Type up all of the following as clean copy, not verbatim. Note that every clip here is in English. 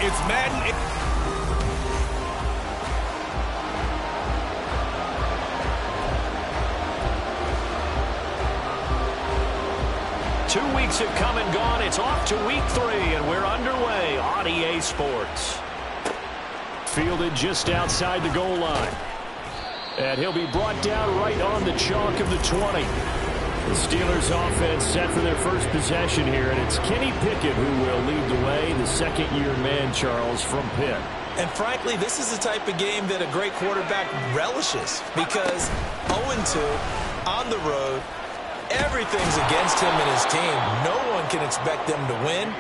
It's Madden. 2 weeks have come and gone. It's off to week 3, and we're underway on EA Sports. Fielded just outside the goal line. And he'll be brought down right on the chalk of the 20. The Steelers offense set for their first possession here, and it's Kenny Pickett who will lead the way, the second-year man, Charles, from Pitt. And frankly, this is the type of game that a great quarterback relishes because 0-2 on the road, everything's against him and his team. No one can expect them to win.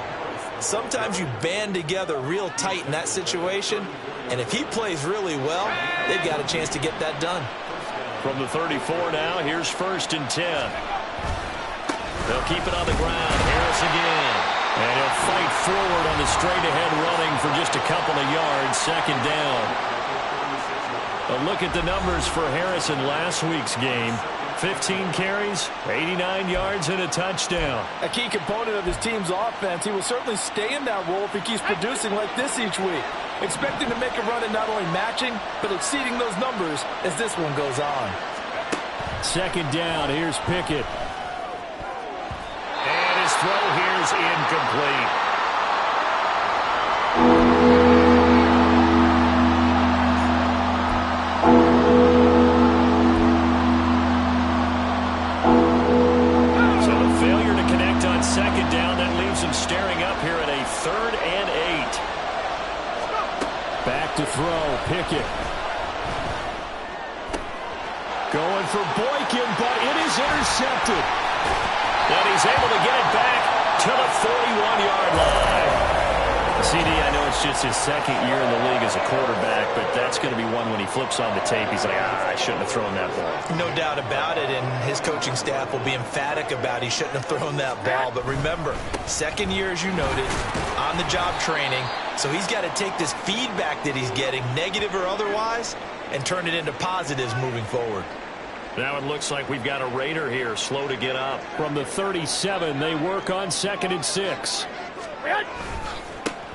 Sometimes you band together real tight in that situation, and if he plays really well, they've got a chance to get that done. From the 34 now, here's 1st and 10. They'll keep it on the ground. Harris again. And he'll fight forward on the straight-ahead running for just a couple of yards. 2nd down. A look at the numbers for Harris in last week's game. 15 carries, 89 yards, and a touchdown. A key component of his team's offense. He will certainly stay in that role if he keeps producing like this each week. Expecting to make a run at not only matching, but exceeding those numbers as this one goes on. 2nd down, here's Pickett. And his throw here's incomplete. So a failure to connect on 2nd down. That leaves him staring up here at a 3rd and 8. Back to throw, Pickett. Going for Boykin, but it is intercepted. And he's able to get it back to the 41-yard line. CD, I know it's just his 2nd year in the league as a quarterback, but that's going to be one when he flips on the tape. He's like, I shouldn't have thrown that ball. No doubt about it, and his coaching staff will be emphatic about he shouldn't have thrown that ball. But remember, 2nd year, as you noted, on-the-job training. So he's got to take this feedback that he's getting, negative or otherwise, and turn it into positives moving forward. Now it looks like we've got a Raider here, slow to get up. From the 37, they work on 2nd and 6.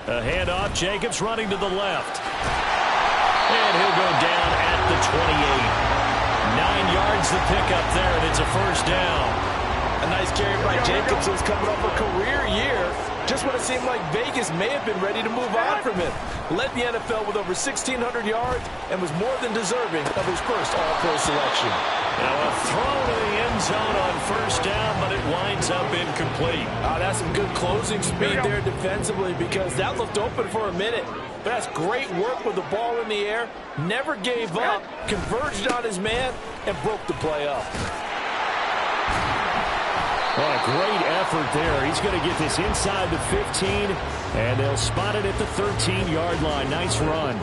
A handoff, Jacobs running to the left. And he'll go down at the 28. 9 yards the pickup there, and it's a 1st down. A nice carry by Jacobs, who's coming off a career year. Just when it seemed like Vegas may have been ready to move on from him. Led the NFL with over 1,600 yards and was more than deserving of his first All-Pro selection. Now a throw to the end zone on 1st down, but it winds up incomplete. That's some good closing speed there defensively because that looked open for a minute. But that's great work with the ball in the air. Never gave up, converged on his man, and broke the play up. Well, a great effort there. He's going to get this inside the 15, and they'll spot it at the 13-yard line. Nice run.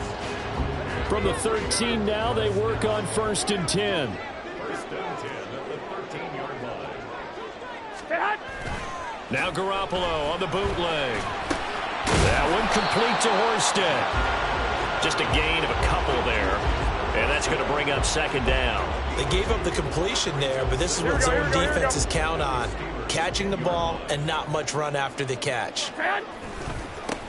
From the 13 now, they work on 1st and 10. 1st and 10 at the 13-yard line. Now Garoppolo on the bootleg. That one complete to Horsted. Just a gain of a couple there. And that's going to bring up 2nd down. They gave up the completion there, but this is what zone defenses count on. Catching the ball and not much run after the catch.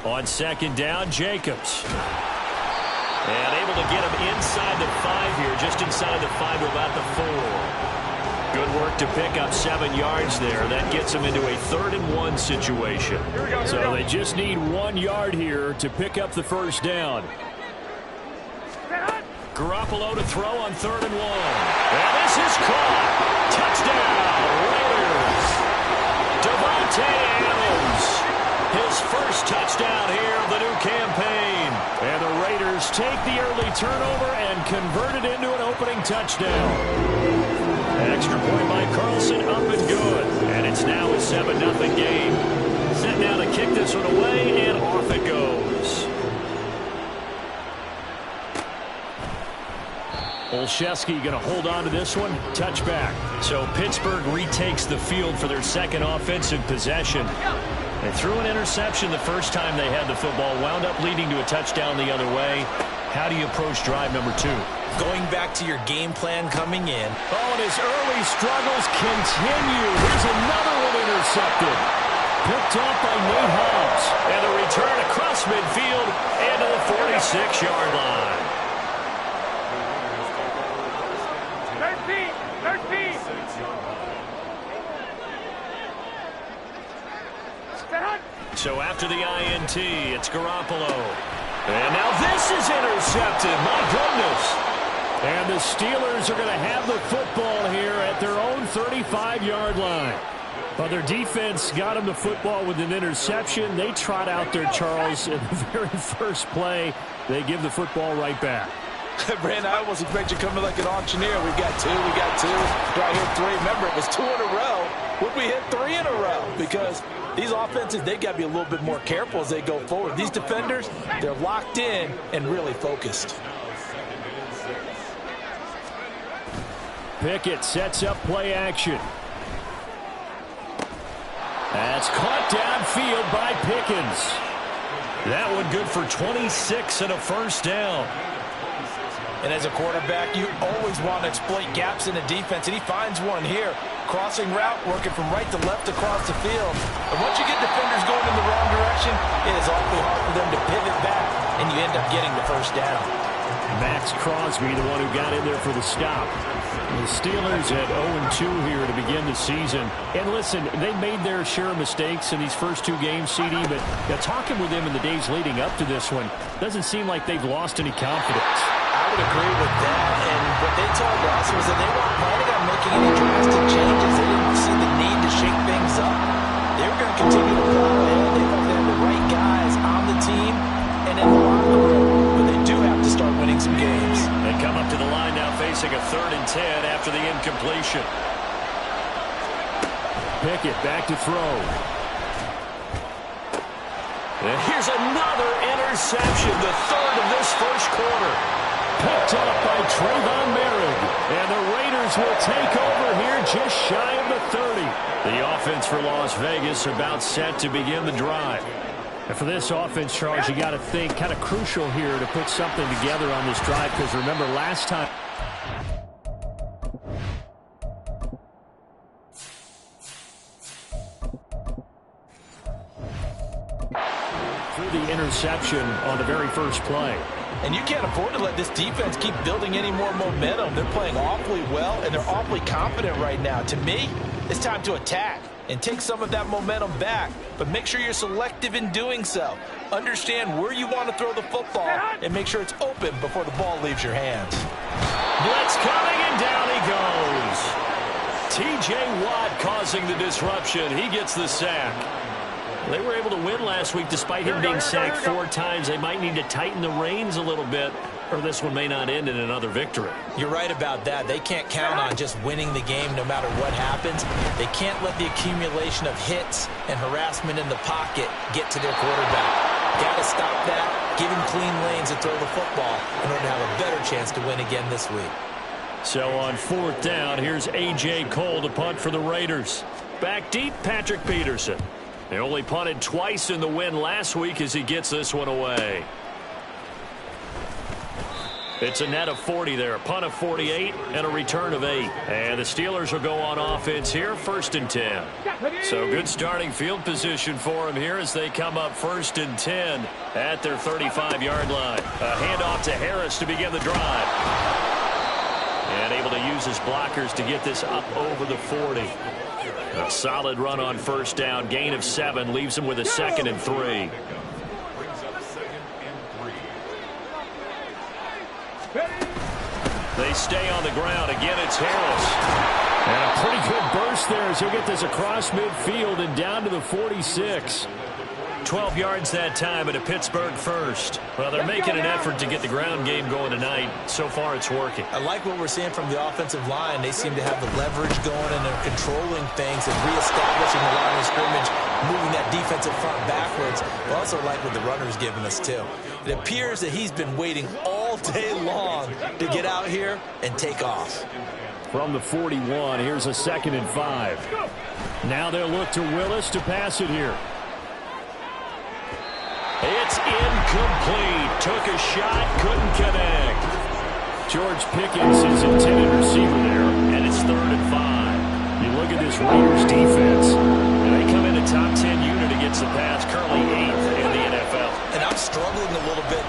On 2nd down, Jacobs. And able to get him inside the 5 here, just inside the 5 to about the 4. Good work to pick up 7 yards there. That gets them into a 3rd and 1 situation. So they just need 1 yard here to pick up the 1st down. Garoppolo to throw on 3rd and 1. And this is caught. Touchdown, Raiders. Devontae Adams. His first touchdown here of the new campaign. And the Raiders take the early turnover and convert it into an opening touchdown. Extra point by Carlson, up and good. And it's now a 7-0 game. Set now to kick this one away, and off it goes. Olszewski going to hold on to this one. Touchback. So Pittsburgh retakes the field for their 2nd offensive possession. They threw an interception the first time they had the football, wound up leading to a touchdown the other way. How do you approach drive number 2? Going back to your game plan coming in. Oh, and his early struggles continue. Here's another one intercepted. Picked off by Nate Hobbs. And a return across midfield and to the 46-yard line. 13. So after the INT, it's Garoppolo. And now this is intercepted. My goodness. And the Steelers are going to have the football here at their own 35-yard line. Well, their defense got them the football with an interception. They trot out there, Charles, in the very first play. They give the football right back. Brandon, I almost expect you coming like an auctioneer. We got two. Do I hit three? Remember, it was 2 in a row. Would we hit 3 in a row? Because these offenses, they got to be a little bit more careful as they go forward. These defenders, they're locked in and really focused. Pickett sets up play action. That's caught downfield by Pickens. That one good for 26 and a first down. And as a quarterback, you always want to exploit gaps in the defense, and he finds one here. Crossing route, working from right to left across the field. And once you get defenders going in the wrong direction, it is awfully hard for them to pivot back, and you end up getting the first down. Max Crosby, the one who got in there for the stop. The Steelers at 0-2 here to begin the season. And listen, they made their share of mistakes in these first 2 games, CD, but talking with them in the days leading up to this one, doesn't seem like they've lost any confidence. I would agree with that, and what they told us was that they weren't planning on making any drastic changes. They didn't see the need to shake things up. They were going to continue to plow ahead. They thought they had the right guys on the team and in the locker room, but they do have to start winning some games. They come up to the line now facing a 3rd and 10 after the incompletion. Pickett back to throw. And here's another interception, the 3rd of this first quarter. Picked up by Trayvon Merrick. And the Raiders will take over here just shy of the 30. The offense for Las Vegas about set to begin the drive. And for this offense, Charles, you got to think kind of crucial here to put something together on this drive, because remember last time. Through the interception on the very first play. And you can't afford to let this defense keep building any more momentum. They're playing awfully well, and they're awfully confident right now. To me, it's time to attack and take some of that momentum back. But make sure you're selective in doing so. Understand where you want to throw the football and make sure it's open before the ball leaves your hands. Blitz coming, and down he goes. T.J. Watt causing the disruption. He gets the sack. They were able to win last week despite him being sacked 4 times. They might need to tighten the reins a little bit, or this one may not end in another victory. You're right about that. They can't count on just winning the game no matter what happens. They can't let the accumulation of hits and harassment in the pocket get to their quarterback. Got to stop that, give him clean lanes and throw the football in order to have a better chance to win again this week. So on 4th down, here's A.J. Cole to punt for the Raiders. Back deep, Patrick Peterson. They only punted twice in the win last week as he gets this one away. It's a net of 40 there. A punt of 48 and a return of 8. And the Steelers will go on offense here, 1st and 10. So good starting field position for them here as they come up 1st and 10 at their 35-yard line. A handoff to Harris to begin the drive. And able to use his blockers to get this up over the 40. A solid run on 1st down. Gain of 7 leaves him with a 2nd and 3. They stay on the ground. Again, it's Harris. And a pretty good burst there as he'll get this across midfield and down to the 46. 12 yards that time at a Pittsburgh first. Well, they're making an effort to get the ground game going tonight. So far, it's working. I like what we're seeing from the offensive line. They seem to have the leverage going, and they're controlling things and reestablishing the line of scrimmage, moving that defensive front backwards. I also like what the runner's giving us, too. It appears that he's been waiting all day long to get out here and take off. From the 41, here's a 2nd and 5. Now they'll look to Willis to pass it here. It's incomplete. Took a shot, couldn't connect. George Pickens is intended receiver there, and it's 3rd and 5. You look at this Raiders defense, and they come in a top 10 unit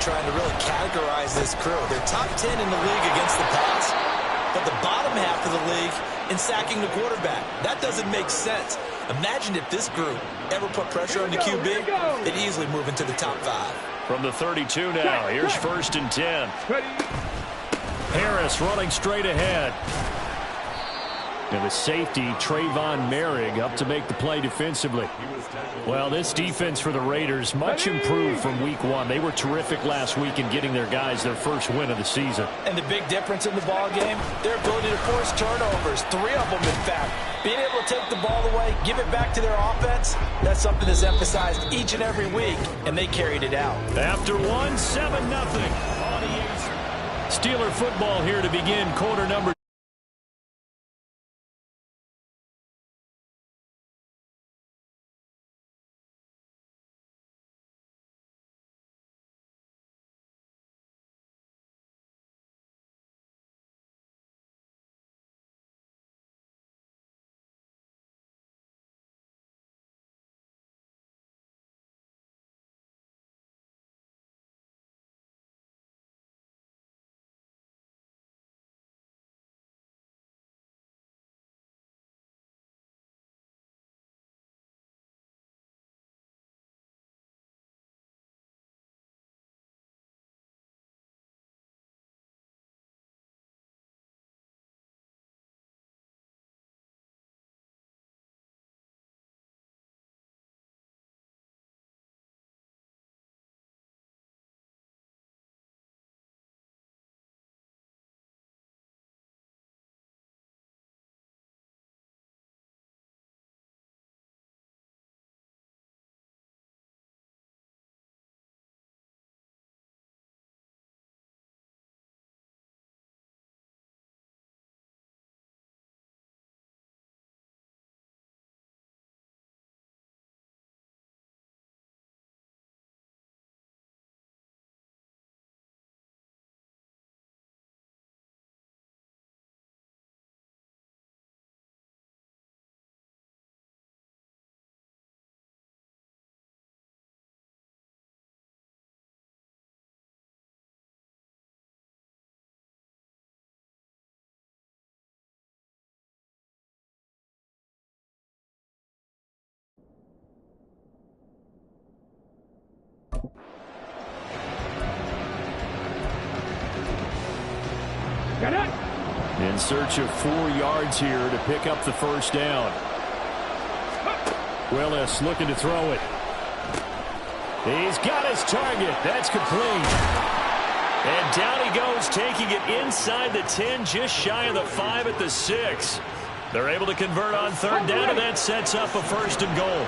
trying to really categorize this crew. They're top 10 in the league against the pass, but the bottom half of the league in sacking the quarterback. That doesn't make sense. Imagine if this group ever put pressure on the QB, they'd easily move into the top 5. From the 32 now, here's 1st and 10. Harris running straight ahead. And the safety, Trayvon Merrick, up to make the play defensively. Well, this defense for the Raiders, much improved from week 1. They were terrific last week in getting their guys their first win of the season. And the big difference in the ball game, their ability to force turnovers, 3 of them in fact. Being able to take the ball away, give it back to their offense, that's something that's emphasized each and every week, and they carried it out. After 1, 7-0. Steeler football here to begin quarter number. In search of 4 yards here to pick up the first down. Willis looking to throw it. He's got his target. That's complete. And down he goes, taking it inside the 10, just shy of the 5 at the 6. They're able to convert on 3rd down, and that sets up a 1st and goal.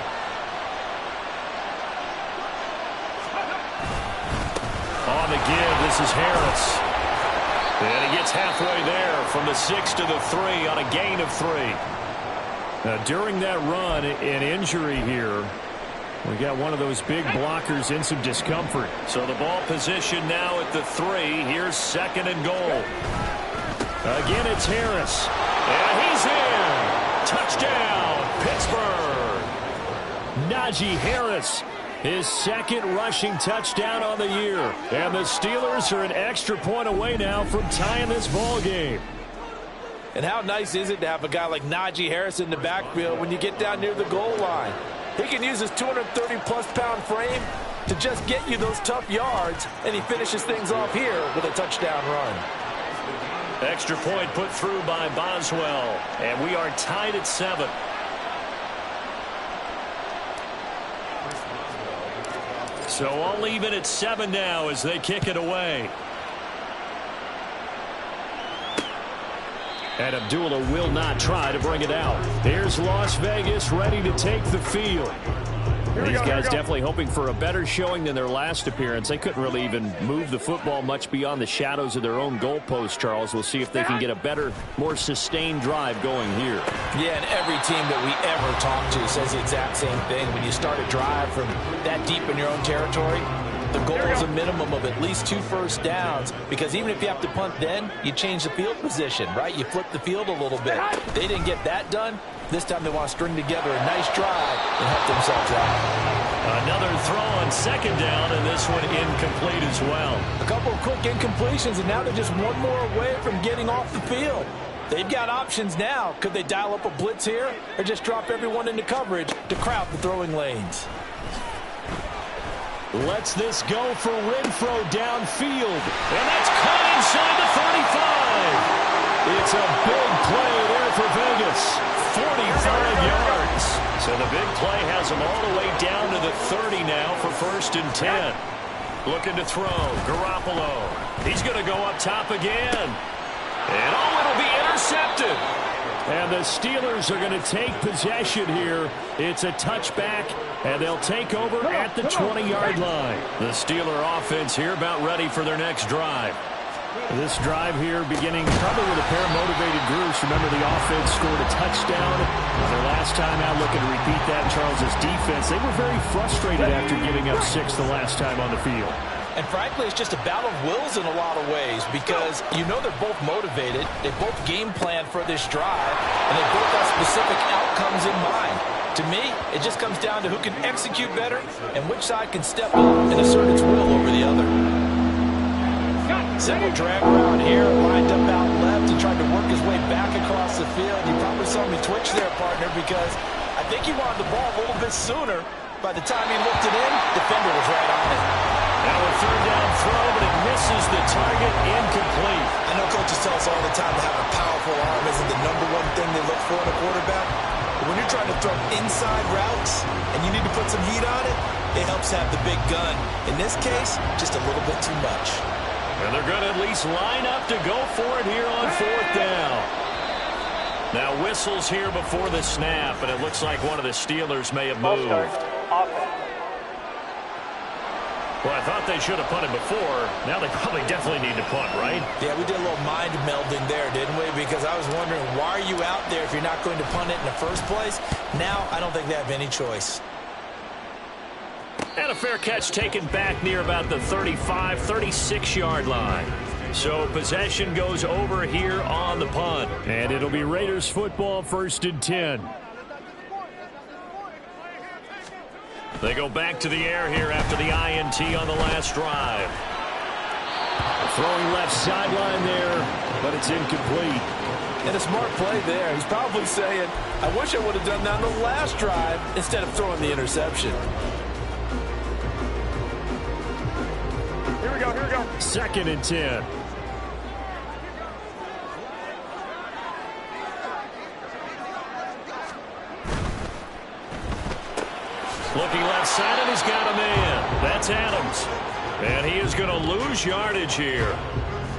On the give, this is Harris. And he gets halfway there from the 6 to the 3 on a gain of 3. Now, during that run, an injury here. We got one of those big blockers in some discomfort. So the ball position now at the 3. Here's 2nd and goal. Again, it's Harris. And he's in. Touchdown, Pittsburgh. Najee Harris. His 2nd rushing touchdown on the year. And the Steelers are an extra point away now from tying this ball game. And how nice is it to have a guy like Najee Harris in the backfield when you get down near the goal line? He can use his 230-plus pound frame to just get you those tough yards, and he finishes things off here with a touchdown run. Extra point put through by Boswell. And we are tied at 7. So all even at 7 now as they kick it away. And Abdullah will not try to bring it out. Here's Las Vegas ready to take the field. These guys definitely hoping for a better showing than their last appearance. They couldn't really even move the football much beyond the shadows of their own goalpost, Charles. We'll see if they can get a better, more sustained drive going here. Yeah, and every team that we ever talk to says the exact same thing. When you start a drive from that deep in your own territory, the goal is a minimum of at least 2 first downs, because even if you have to punt then, you change the field position, right? You flip the field a little bit. They didn't get that done. This time they want to string together a nice drive and help themselves out. Another throw on second down, and this one incomplete as well. A couple of quick incompletions, and now they're just one more away from getting off the field. They've got options now. Could they dial up a blitz here or just drop everyone into coverage to crowd the throwing lanes? Lets this go for Renfro downfield. And that's caught inside the 35. It's a big play there for Vegas. 45 yards. So the big play has them all the way down to the 30 now for 1st and 10. Looking to throw. Garoppolo. He's going to go up top again. And it'll be intercepted. And the Steelers are going to take possession here. It's a touchback, and they'll take over at the 20-yard line. The Steeler offense here about ready for their next drive. This drive here beginning probably with a pair of motivated groups. Remember, the offense scored a touchdown on their last time out. Looking to repeat that. Charles's defense, they were very frustrated after giving up 6 the last time on the field. And frankly, it's just a battle of wills in a lot of ways because you know they're both motivated. They both game plan for this drive, and they both have specific outcomes in mind. To me, it just comes down to who can execute better and which side can step up and assert its will over the other. Single drag around here, lined up out left and tried to work his way back across the field. You probably saw me twitch there, partner, because I think he wanted the ball a little bit sooner. By the time he looked it in, defender was right on it. Now a 3rd down throw, but it misses the target, incomplete. I know coaches tell us all the time that having a powerful arm isn't the #1 thing they look for in a quarterback. But when you're trying to throw inside routes and you need to put some heat on it, it helps have the big gun. In this case, just a little bit too much. And they're going to at least line up to go for it here on 4th down. Now whistles here before the snap, and it looks like one of the Steelers may have moved. Well, I thought they should have punted before. Now they probably definitely need to punt, right? Yeah, we did a little mind melding there, didn't we? Because I was wondering, why are you out there if you're not going to punt it in the first place? Now, I don't think they have any choice. And a fair catch taken back near about the 35, 36-yard line. So possession goes over here on the punt. And it'll be Raiders football, 1st and 10. They go back to the air here after the INT on the last drive. Throwing left sideline there, but it's incomplete. And a smart play there. He's probably saying, I wish I would have done that on the last drive instead of throwing the interception. Here we go, here we go. 2nd and 10. Looking left side, and he's got a man. That's Adams. And he is going to lose yardage here.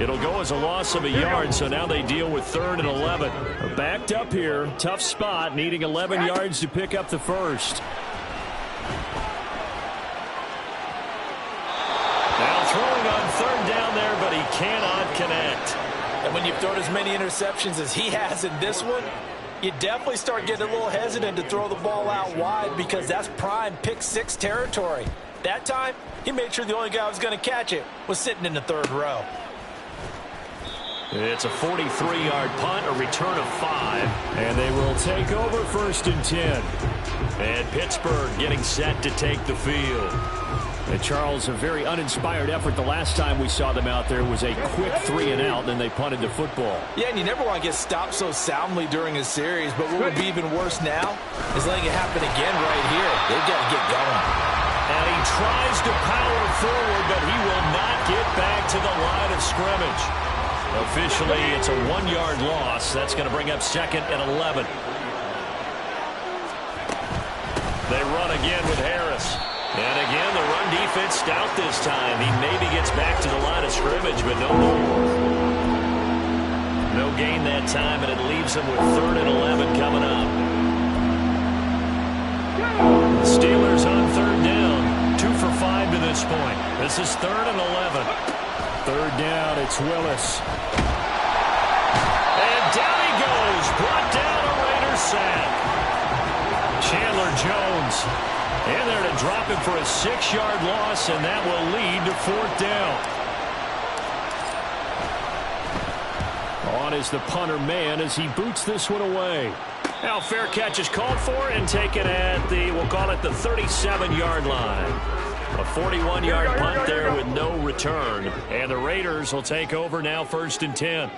It'll go as a loss of a yard, so now they deal with 3rd and 11. Backed up here. Tough spot, needing 11 yards to pick up the first. Now throwing on 3rd down there, but he cannot connect. And when you've thrown as many interceptions as he has in this one, you definitely start getting a little hesitant to throw the ball out wide because that's prime pick-6 territory. That time, he made sure the only guy who was going to catch it was sitting in the 3rd row. It's a 43-yard punt, a return of 5, and they will take over 1st and 10. And Pittsburgh getting set to take the field. And Charles, a very uninspired effort. The last time we saw them out there was a quick 3 and out, and then they punted the football. Yeah, and you never want to get stopped so soundly during a series, but what would be even worse now is letting it happen again right here. They've got to get going. And he tries to power forward, but he will not get back to the line of scrimmage. Officially, it's a 1-yard loss. That's going to bring up 2nd and 11. They run again with Harris. And again, the run defense stout this time. He maybe gets back to the line of scrimmage, but no more. No gain that time, and it leaves him with 3rd and 11 coming up. The Steelers on 3rd down. 2 for 5 to this point. This is 3rd and 11. 3rd down, it's Willis. And down he goes. Brought down a Raiders sack. Chandler Jones in there to drop him for a 6-yard loss, and that will lead to 4th down. On is the punter man as he boots this one away. Now fair catch is called for and taken at the, we'll call it the 37-yard line. A 41-yard punt there with no return. And the Raiders will take over now 1st and 10.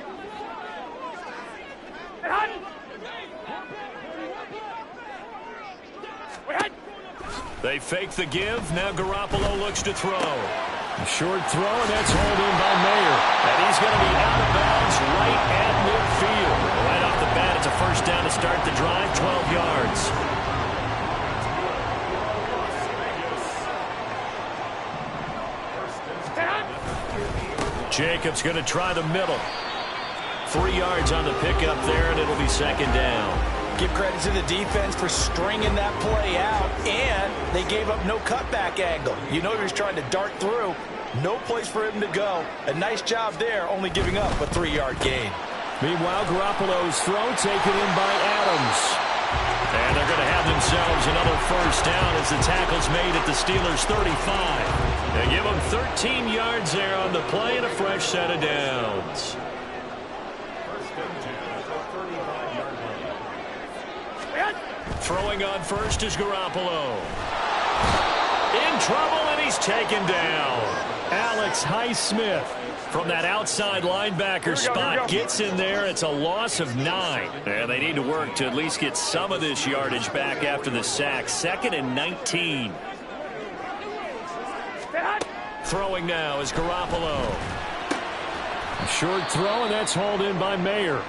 They fake the give. Now Garoppolo looks to throw. A short throw, and that's hauled in by Mayer. And he's going to be out of bounds right at midfield. Right off the bat, it's a 1st down to start the drive, 12 yards. Jacobs going to try the middle. 3 yards on the pickup there, and it'll be 2nd down. Give credit to the defense for stringing that play out, and they gave up no cutback angle. You know he was trying to dart through. No place for him to go. A nice job there, only giving up a 3-yard gain. Meanwhile, Garoppolo's throw taken in by Adams. And they're going to have themselves another 1st down as the tackle's made at the Steelers' 35. They give them 13 yards there on the play and a fresh set of downs. Throwing on 1st is Garoppolo. In trouble, and he's taken down. Alex Highsmith from that outside linebacker spot gets in there. It's a loss of 9. And they need to work to at least get some of this yardage back after the sack. 2nd and 19. Throwing now is Garoppolo. A short throw, and that's hauled in by Mayer.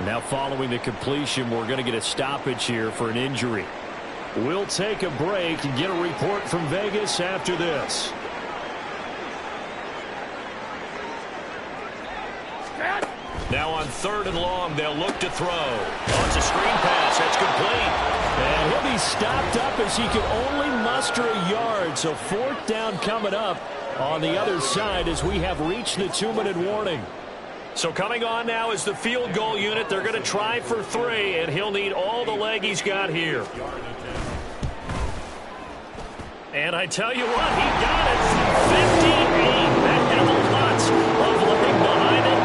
Now following the completion, we're going to get a stoppage here for an injury. We'll take a break and get a report from Vegas after this. Now on 3rd and long, they'll look to throw. Oh, it's a screen pass. That's complete. And he'll be stopped up as he can only muster a yard. So 4th down coming up on the other side as we have reached the 2-minute warning. So coming on now is the field goal unit. They're going to try for 3, and he'll need all the leg he's got here. And I tell you what, he got it from 58. That had lots of leg behind it.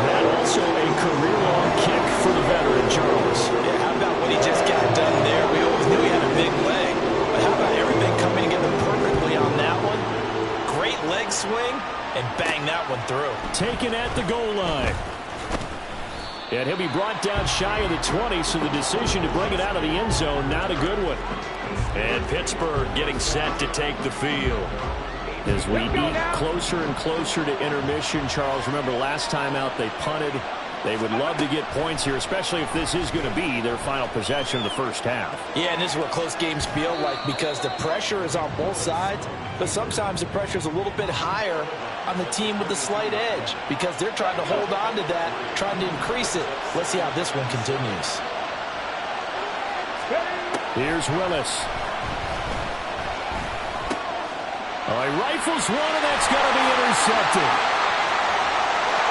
That also a career-long kick for the veteran, Charles. Yeah, how about what he just got done there? We always knew he had a big leg. But how about everything coming together perfectly on that one? Great leg swing. And bang that one through. Taken at the goal line. And he'll be brought down shy of the 20, so the decision to bring it out of the end zone, not a good one. And Pittsburgh getting set to take the field. As we eat closer and closer to intermission, Charles, remember last time out they punted. They would love to get points here, especially if this is going to be their final possession of the 1st half. Yeah, and this is what close games feel like because the pressure is on both sides, but sometimes the pressure is a little bit higher on the team with the slight edge because they're trying to hold on to that, trying to increase it. Let's see how this one continues. Here's Willis. Oh, he rifles one, and that's going to be intercepted.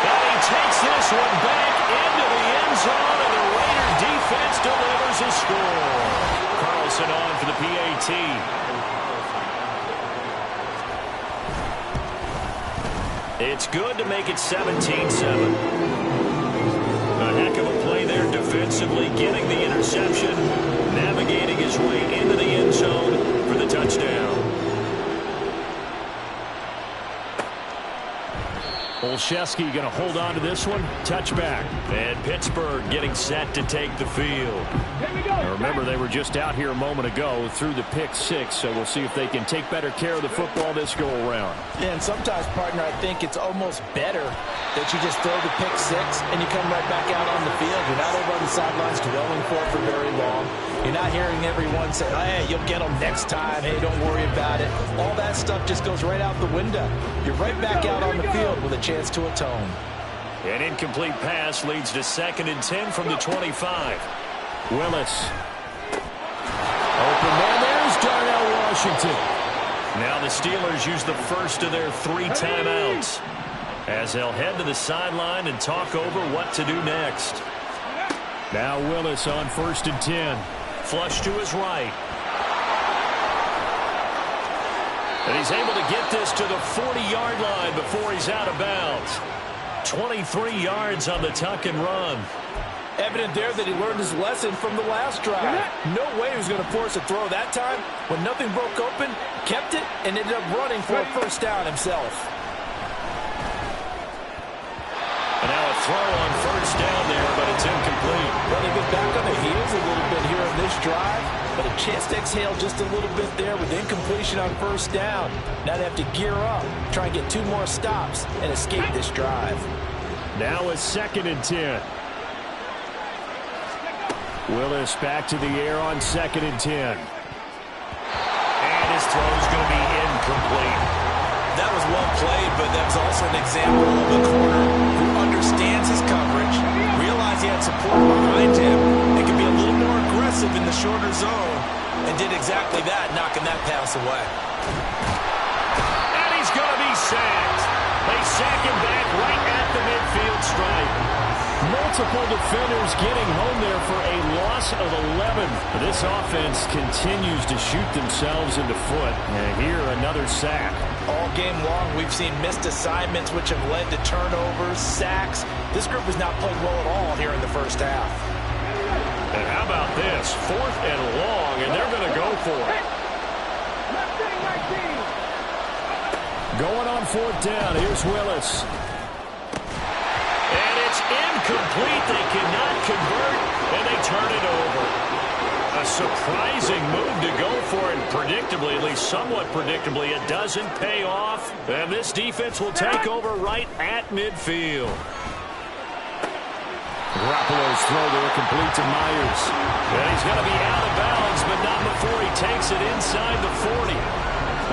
And he takes this one back into the end zone, and the Raider defense delivers a score. Carlson on for the PAT. It's good to make it 17-7. A heck of a play there defensively, getting the interception, navigating his way into the end zone for the touchdown. Olszewski going to hold on to this one. Touchback. And Pittsburgh getting set to take the field. Now remember, they were just out here a moment ago through the pick 6, so we'll see if they can take better care of the football this go-around. Yeah, and sometimes, partner, I think it's almost better that you just throw the pick 6 and you come right back out on the field. You're not over on the sidelines dwelling for it for very long. You're not hearing everyone say, hey, you'll get them next time. Hey, don't worry about it. All that stuff just goes right out the window. You're right back out on the field with a chance to atone. An incomplete pass leads to 2nd and 10 from the 25. Willis. Open man, there's Darnell Washington. Now the Steelers use the first of their 3 timeouts as they'll head to the sideline and talk over what to do next. Now Willis on 1st and 10. Flush to his right. And he's able to get this to the 40-yard line before he's out of bounds. 23 yards on the tuck and run. Evident there that he learned his lesson from the last drive. No way he was going to force a throw that time. When nothing broke open, kept it, and ended up running for a first down himself. And now a throw on first down there, but it's incomplete. Well, they've been back on their heels a little bit here in this drive, but a chance to exhale just a little bit there with incompletion on first down. Now they have to gear up, try and get 2 more stops, and escape this drive. Now a 2nd and 10. Willis back to the air on 2nd and 10. And his throw's going to be incomplete. That was well played, but that was also an example of a corner who understands his coverage, realized he had support behind him, and can be a little more aggressive in the shorter zone, and did exactly that, knocking that pass away. And he's going to be sacked. They sack him back right at the midfield stripe. Multiple defenders getting home there for a loss of 11. This offense continues to shoot themselves in the foot. And here, another sack. All game long, we've seen missed assignments which have led to turnovers, sacks. This group has not played well at all here in the first half. And how about this? 4th and long, and they're going to go for it. Going on 4th down. Here's Willis. And it's incomplete. They cannot convert, and they turn it over. A surprising move to go for it, predictably, at least somewhat predictably, it doesn't pay off. And this defense will take over right at midfield. Garoppolo's throw there complete to Myers. And he's going to be out of bounds, but not before he takes it inside the 40.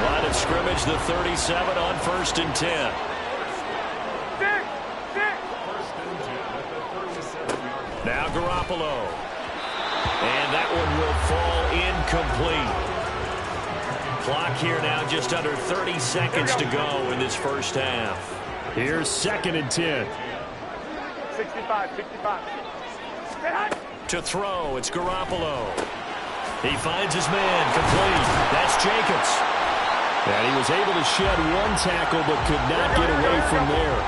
Line of scrimmage, the 37 on 1st and 10. Now Garoppolo. And that one will fall incomplete. Clock here now just under 30 seconds to go in this first half. Here's 2nd and 10. 65. To throw, it's Garoppolo. He finds his man, complete. That's Jacobs. And he was able to shed 1 tackle but could not get away from there.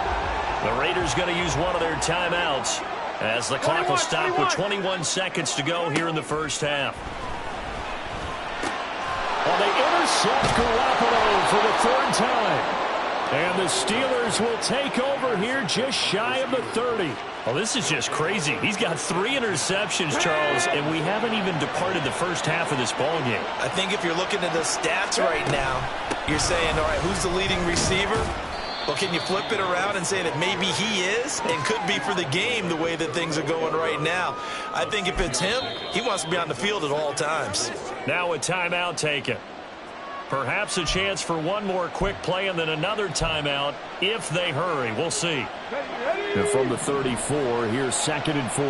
The Raiders going to use one of their timeouts as the clock will stop with 21 seconds to go here in the first half. Well, they intercept Garoppolo for the 3rd time. And the Steelers will take over here just shy of the 30. Well, this is just crazy. He's got 3 interceptions, Charles, and we haven't even departed the first half of this ballgame. I think if you're looking at the stats right now, you're saying, all right, who's the leading receiver? Well, can you flip it around and say that maybe he is and could be for the game the way that things are going right now? I think if it's him, he wants to be on the field at all times. Now a timeout taken. Perhaps a chance for one more quick play and then another timeout if they hurry. We'll see. And from the 34, here's 2nd and 4.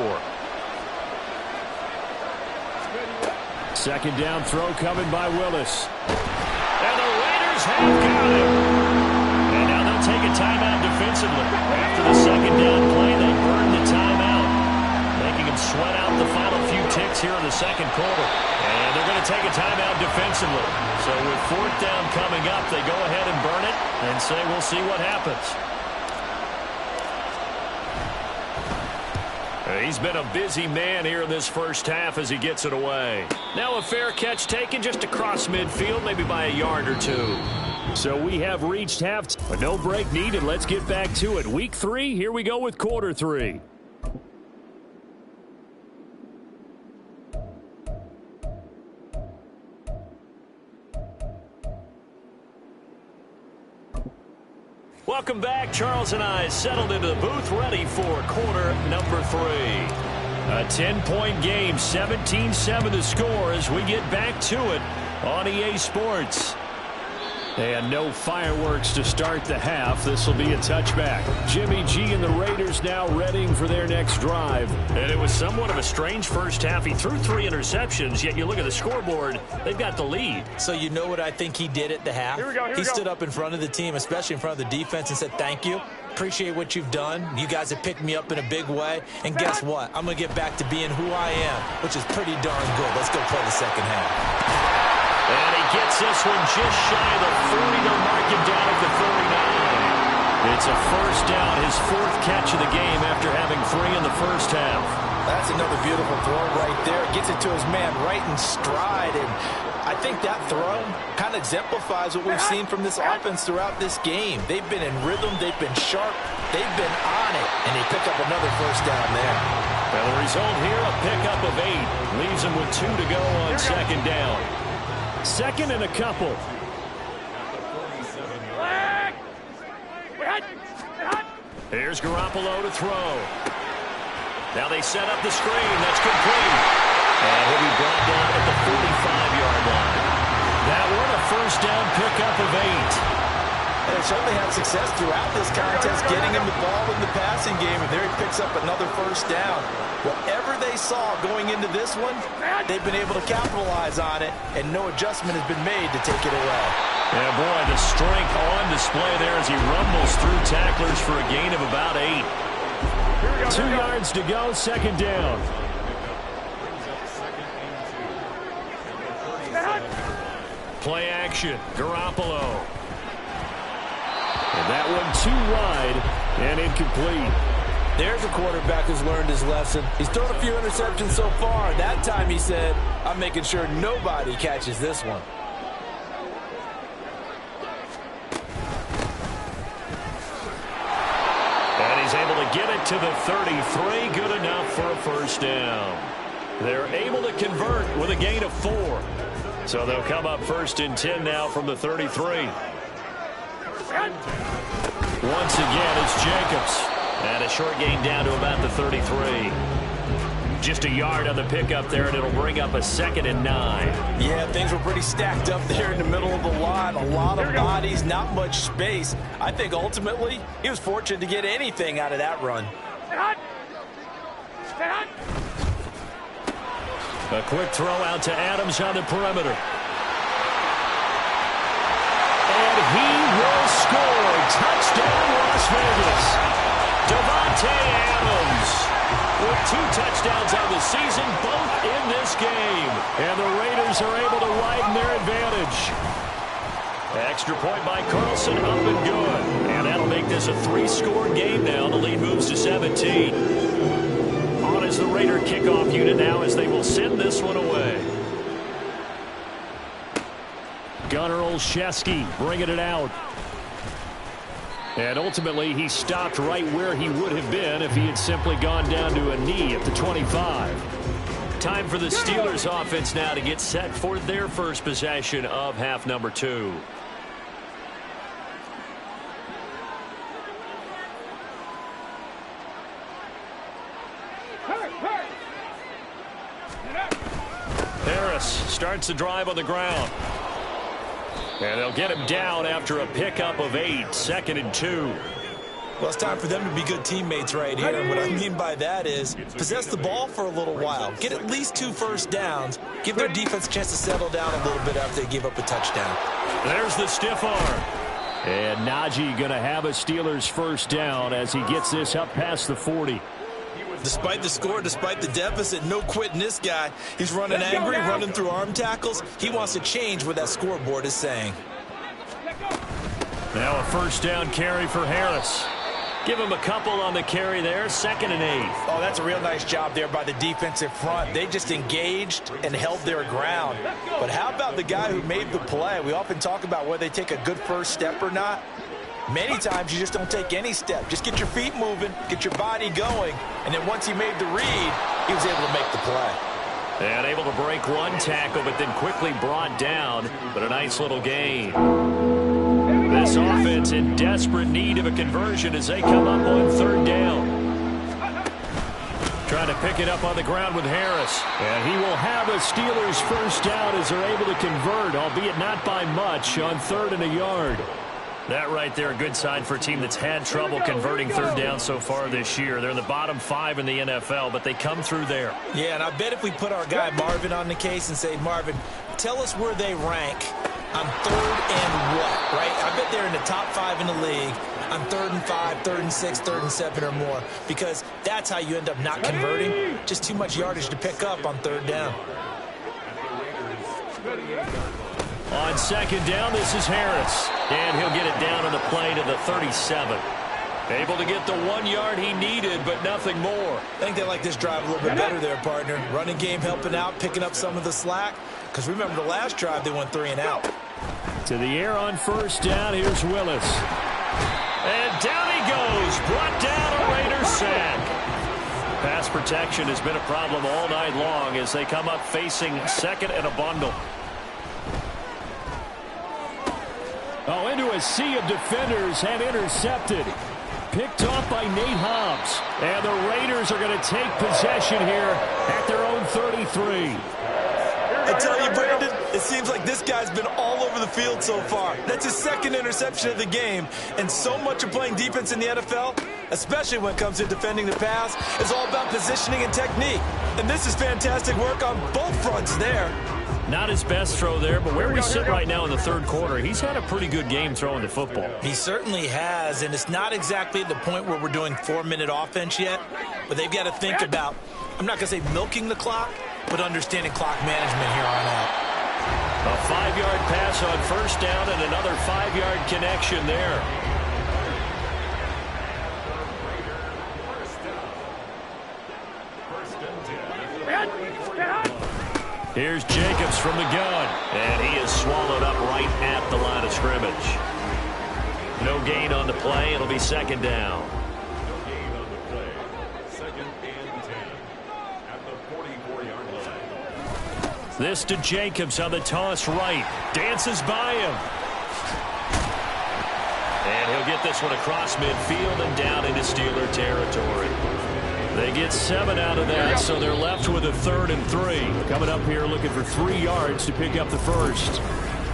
2nd down throw coming by Willis. And the Raiders have got him. And now they'll take a timeout defensively. After the 2nd down play, they burn the timeout, making them sweat out the final few ticks here in the 2nd quarter. And they're going to take a timeout defensively. So with 4th down coming up, they go ahead and burn it and say we'll see what happens. He's been a busy man here in this first half as he gets it away. Now a fair catch taken just across midfield, maybe by a yard or 2. So we have reached half. No break needed. Let's get back to it. Week 3, here we go with quarter 3. Welcome back. Charles and I settled into the booth ready for quarter number 3. A 10-point game, 17-7 the score as we get back to it on EA Sports. And no fireworks to start the half. This will be a touchback. Jimmy G and the Raiders now readying for their next drive. And it was somewhat of a strange first half. He threw 3 interceptions, yet you look at the scoreboard, they've got the lead. So you know what I think he did at the half? He stood up in front of the team, especially in front of the defense, and said, thank you. Appreciate what you've done. You guys have picked me up in a big way. And guess what? I'm going to get back to being who I am, which is pretty darn good. Let's go play the second half. And he gets this one just shy of the 40. They'll mark him down at the 39. It's a first down, his 4th catch of the game after having 3 in the first half. That's another beautiful throw right there. Gets it to his man right in stride. And I think that throw kind of exemplifies what we've seen from this offense throughout this game. They've been in rhythm. They've been sharp. They've been on it. And they pick up another first down there. Well, the result here, a pickup of 8. Leaves them with 2 to go on second down. Second and a couple. Here's Garoppolo to throw. Now they set up the screen. That's complete. And he'll be brought down at the 45-yard line. That one, a first down pickup of 8. And they certainly had success throughout this contest getting him the ball in the passing game, and there he picks up another first down. Whatever they saw going into this one, they've been able to capitalize on it, and no adjustment has been made to take it away. Yeah, boy, the strength on display there as he rumbles through tacklers for a gain of about 8. 2 yards to go, second down. Play action, Garoppolo. And that one too wide and incomplete. There's a quarterback who's learned his lesson. He's thrown a few interceptions so far. That time he said, I'm making sure nobody catches this one. And he's able to get it to the 33. Good enough for a first down. They're able to convert with a gain of 4. So they'll come up first and 10 now from the 33. Once again, it's Jacobs. And a short gain down to about the 33. Just a yard on the pickup there, and it'll bring up a 2nd and 9. Yeah, things were pretty stacked up there in the middle of the line. A lot of bodies, not much space. I think ultimately he was fortunate to get anything out of that run. A quick throw out to Adams on the perimeter. And he will score. Touchdown, Las Vegas. Davante Adams with 2 touchdowns on the season, both in this game. And the Raiders are able to widen their advantage. Extra point by Carlson, up and good. And that'll make this a 3-score game now. The lead moves to 17. On as the Raider kickoff unit now as they will send this one away. Gunnar Olszewski bringing it out. And ultimately, he stopped right where he would have been if he had simply gone down to a knee at the 25. Time for the Steelers offense now to get set for their first possession of half number 2. Harris starts the drive on the ground. And they'll get him down after a pickup of 8, 2nd and 2. Well, it's time for them to be good teammates right here. And what I mean by that is possess the ball for a little while. Get at least 2 first downs. Give their defense a chance to settle down a little bit after they give up a touchdown. There's the stiff arm. And Najee going to have a Steelers first down as he gets this up past the 40. Despite the score, despite the deficit, no quitting this guy. He's running angry, running through arm tackles. He wants to change what that scoreboard is saying. Now a first down carry for Harris. Give him a couple on the carry there, 2nd and 8. Oh, that's a real nice job there by the defensive front. They just engaged and held their ground. But how about the guy who made the play? We often talk about whether they take a good first step or not. Many times you just don't take any step. Just get your feet moving, get your body going, and then once he made the read, he was able to make the play. And able to break one tackle, but then quickly brought down, but a nice little gain. This offense in desperate need of a conversion as they come up on 3rd down. Trying to pick it up on the ground with Harris. And he will have a Steelers first down as they're able to convert, albeit not by much, on 3rd and a yard. That right there, a good sign for a team that's had trouble converting 3rd down so far this year. They're in the bottom 5 in the NFL, but they come through there. Yeah, and I bet if we put our guy Marvin on the case and say, Marvin, tell us where they rank on 3rd and what, right? I bet they're in the top 5 in the league on 3rd and 5, 3rd and 6, 3rd and 7 or more, because that's how you end up not converting. Just too much yardage to pick up on 3rd down. On 2nd down, this is Harris. And he'll get it down on the play to the 37. Able to get the 1 yard he needed, but nothing more. I think they like this drive a little bit better there, partner. Running game helping out, picking up some of the slack. Because remember, the last drive, they went 3 and out. To the air on first down. Here's Willis. And down he goes. Brought down a Raiders sack. Pass protection has been a problem all night long as they come up facing second and a bundle. Oh, into a sea of defenders and intercepted. Picked off by Nate Hobbs. And the Raiders are going to take possession here at their own 33. I tell you, Brandon, it seems like this guy's been all over the field so far. That's his second interception of the game. And so much of playing defense in the NFL, especially when it comes to defending the pass, is all about positioning and technique. And this is fantastic work on both fronts there. Not his best throw there, but where we sit right now in the third quarter, he's had a pretty good game throwing the football. He certainly has, and it's not exactly at the point where we're doing 4-minute offense yet, but they've got to think about, I'm not going to say milking the clock, but understanding clock management here on out. A 5-yard pass on first down and another 5-yard connection there. Here's Jacobs from the gun, and he is swallowed up right at the line of scrimmage. No gain on the play. It'll be second down. No gain on the play. Second and 10 at the 44-yard line. This to Jacobs on the toss right. Dances by him. And he'll get this one across midfield and down into Steeler territory. They get 7 out of that, so they're left with a 3rd and 3. Coming up here looking for 3 yards to pick up the first.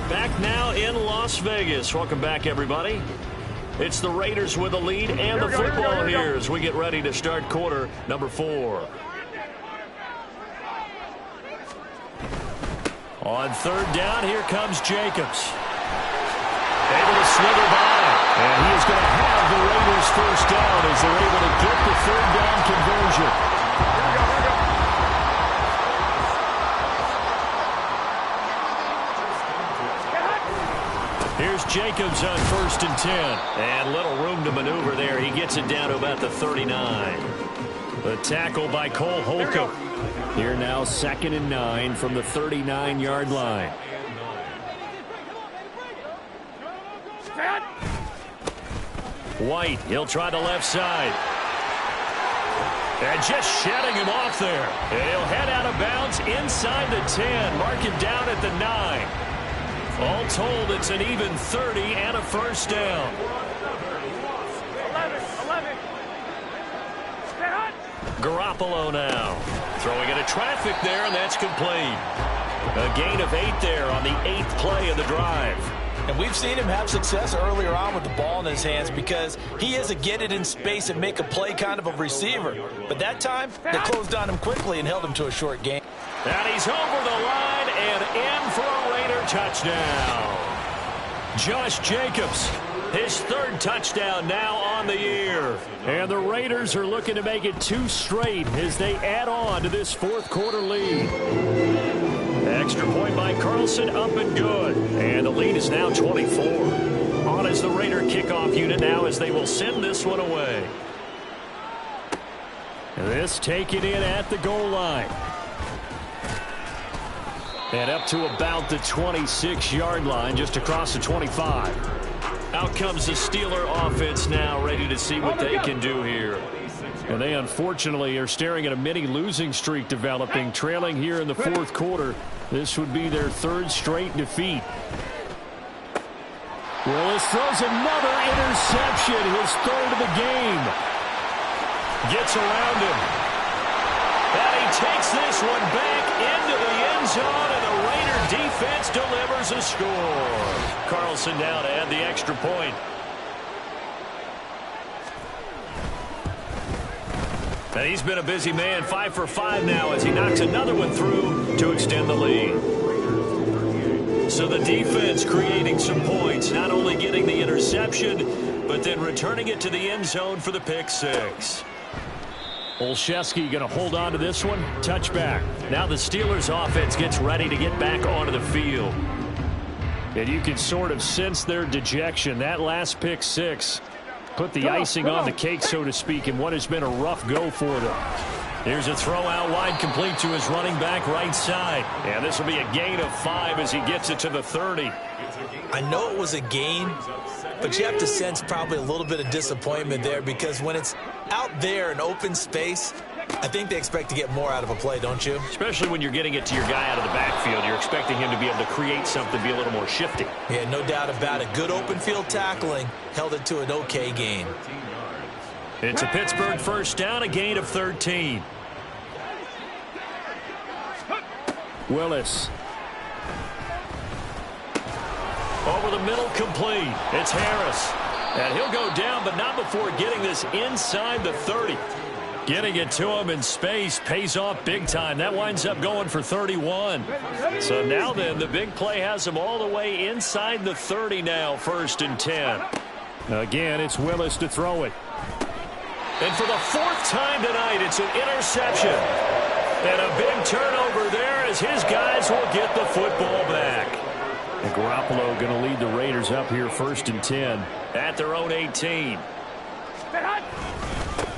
Back now in Las Vegas. Welcome back, everybody. It's the Raiders with the lead and the football here as we get ready to start quarter number 4. On 3rd down, here comes Jacobs. Able to slither by. And he is going to have the Raiders first down as they're able to get the 3rd down conversion. Here's Jacobs on 1st and 10. And little room to maneuver there. He gets it down to about the 39. The tackle by Cole Holcomb. Here now 2nd and 9 from the 39-yard line. White, he'll try the left side. And just shedding him off there. And he'll head out of bounds inside the 10. Mark it down at the 9. All told, it's an even 30 and a first down. 11. Garoppolo now. Throwing into traffic there, and that's complete. A gain of 8 there on the 8th play of the drive. And we've seen him have success earlier on with the ball in his hands because he is a get it in space and make a play kind of a receiver. But that time, they closed on him quickly and held him to a short gain. And he's over the line and in for a Raider touchdown. Josh Jacobs, his 3rd touchdown now on the year. And the Raiders are looking to make it 2 straight as they add on to this 4th quarter lead. Extra point by Carlson, up and good. And the lead is now 24. On is the Raider kickoff unit now as they will send this one away. This taken in at the goal line. And up to about the 26-yard line, just across the 25. Out comes the Steeler offense now, ready to see what they can do here. And they unfortunately are staring at a mini losing streak developing, trailing here in the 4th quarter. This would be their 3rd straight defeat. Willis throws another interception, his 3rd of the game. Gets around him. And he takes this one back into the end zone, and the Raider defense delivers a score. Carlson down to add the extra point. And he's been a busy man, 5 for 5 now as he knocks another one through to extend the lead. So the defense creating some points, not only getting the interception, but then returning it to the end zone for the pick 6. Olszewski going to hold on to this one. Touchback. Now the Steelers offense gets ready to get back onto the field. And you can sort of sense their dejection. That last pick 6 Put the icing on the cake, so to speak, in what has been a rough go for them. Here's a throw out wide, complete to his running back right side. And this will be a gain of 5 as he gets it to the 30. I know it was a gain, but you have to sense probably a little bit of disappointment there, because when it's out there in open space, I think they expect to get more out of a play, don't you? Especially when you're getting it to your guy out of the backfield. You're expecting him to be able to create something, be a little more shifty. Yeah, no doubt about it. Good open field tackling held it to an okay gain. It's a Pittsburgh first down, a gain of 13. Willis. Over the middle, complete. It's Harris. And he'll go down, but not before getting this inside the 30. Getting it to him in space pays off big time. That winds up going for 31. So now then, the big play has him all the way inside the 30 now, 1st and 10. Again, it's Willis to throw it. And for the 4th time tonight, it's an interception. And a big turnover there as his guys will get the football back. And Garoppolo going to lead the Raiders up here 1st and 10. At their own 18.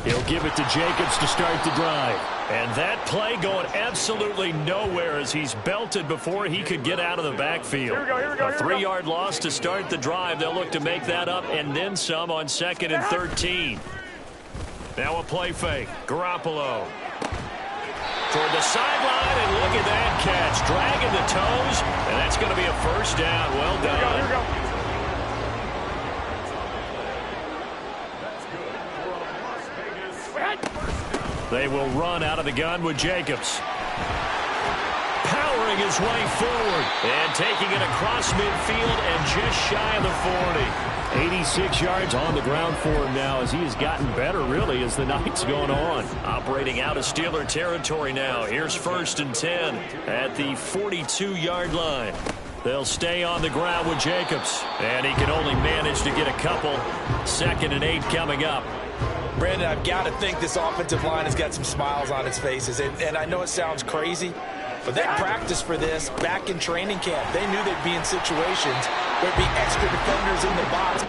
He'll give it to Jacobs to start the drive. And that play going absolutely nowhere as he's belted before he could get out of the backfield. Here we go, A 3-yard loss to start the drive. They'll look to make that up and then some on 2nd and 13. Now a play fake. Garoppolo. Toward the sideline, and look at that catch. Dragging the toes, and that's going to be a first down. Well done. Here we go. They will run out of the gun with Jacobs. Powering his way forward and taking it across midfield and just shy of the 40. 86 yards on the ground for him now as he has gotten better, really, as the night's going on. Operating out of Steeler territory now. Here's 1st and 10 at the 42-yard line. They'll stay on the ground with Jacobs, and he can only manage to get a couple. 2nd and 8 coming up. Brandon, I've got to think this offensive line has got some smiles on its faces. And I know it sounds crazy, but they practiced for this back in training camp. They knew they'd be in situations where there'd be extra defenders in the box.